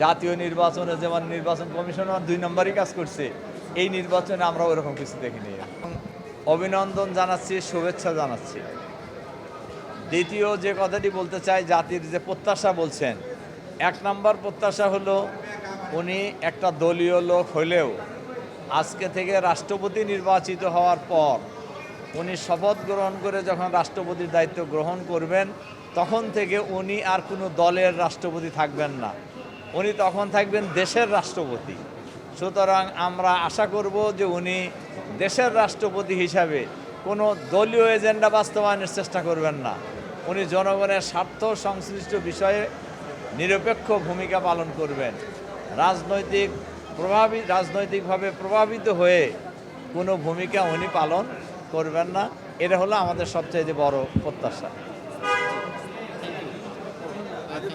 জাতীয় নির্বাচনে যেমন নির্বাচন কমিশনার 2 নম্বরই কাজ করছে, এই নির্বাচনে আমরা ওরকম কিছু দেখিনি। অভিনন্দন জানাচ্ছি, শুভেচ্ছা জানাচ্ছি। দ্বিতীয় যে কথাটি বলতে চাই, জাতির যে প্রত্যাশা বলছেন, 1 নম্বর প্রত্যাশা হলো উনি একটা দলীয় লোক হলেও আজকে থেকে রাষ্ট্রপতি নির্বাচিত হওয়ার পর উনি শপথ গ্রহণ করে যখন রাষ্ট্রপতির দায়িত্ব গ্রহণ করবেন, তখন থেকে উনি আর কোনো দলের রাষ্ট্রপতি থাকবেন না, উনি তখন থাকবেন দেশের রাষ্ট্রপতি। সুতরাং আমরা আশা করব যে উনি দেশের রাষ্ট্রপতি হিসাবে কোনো দলীয় এজেন্ডা বাস্তবায়নের চেষ্টা করবেন না, উনি জনগণের স্বার্থ সংশ্লিষ্ট বিষয়ে নিরপেক্ষ ভূমিকা পালন করবেন। রাজনৈতিকভাবে প্রভাবিত হয়ে কোনো ভূমিকা উনি পালন করবেন না। এটা হলো আমাদের সবচেয়ে বড় প্রত্যাশা।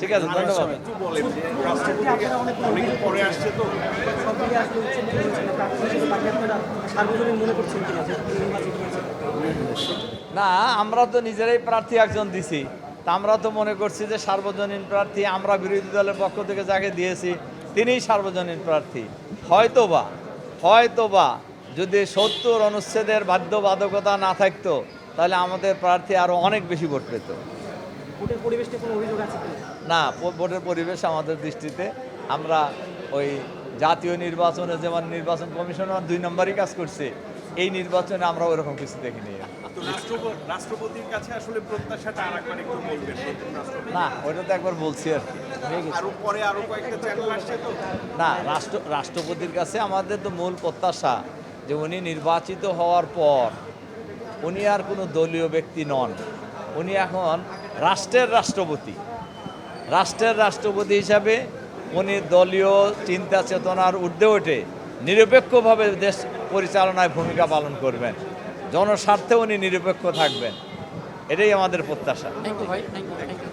ঠিক আছে, ধন্যবাদ। না, আমরা তো নিজেরাই প্রার্থী একজন দিছি, তা আমরা তো মনে করছি যে সার্বজনীন প্রার্থী। আমরা বিরোধী দলের পক্ষ থেকে যাকে দিয়েছি তিনিই সার্বজনীন প্রার্থী। হয়তোবা যদি 70 অনুচ্ছেদের বাধ্যবাধকতা না থাকতো, তাহলে আমাদের প্রার্থী আরও অনেক বেশি ভোট পেত। না, ভোটের পরিবেশ আমাদের দৃষ্টিতে, আমরা ওই জাতীয় নির্বাচনে যেমন নির্বাচন কমিশনার 2 নম্বরই কাজ করছে, এই নির্বাচনে আমরা ওরকম কিছু দেখিনি। রাষ্ট্রপতির কাছে আসলে প্রত্যাশাটা আরেকবার একটু বলবেন। না, ওইটা তো একবার বলছি আর কি। আরো পরে আরো কয়েকটা চ্যানেল আসছে তো। না, রাষ্ট্রপতির কাছে আমাদের তো মূল প্রত্যাশা যে উনি নির্বাচিত হওয়ার পর উনি আর কোনো দলীয় ব্যক্তি নন, উনি এখন রাষ্ট্রের রাষ্ট্রপতি হিসাবে উনি দলীয় চিন্তা চেতনার ঊর্ধ্বে উঠে নিরপেক্ষভাবে দেশ পরিচালনায় ভূমিকা পালন করবেন, জনস্বার্থে উনি নিরপেক্ষ থাকবেন, এটাই আমাদের প্রত্যাশা। থ্যাংক ইউ ভাই, থ্যাংক ইউ।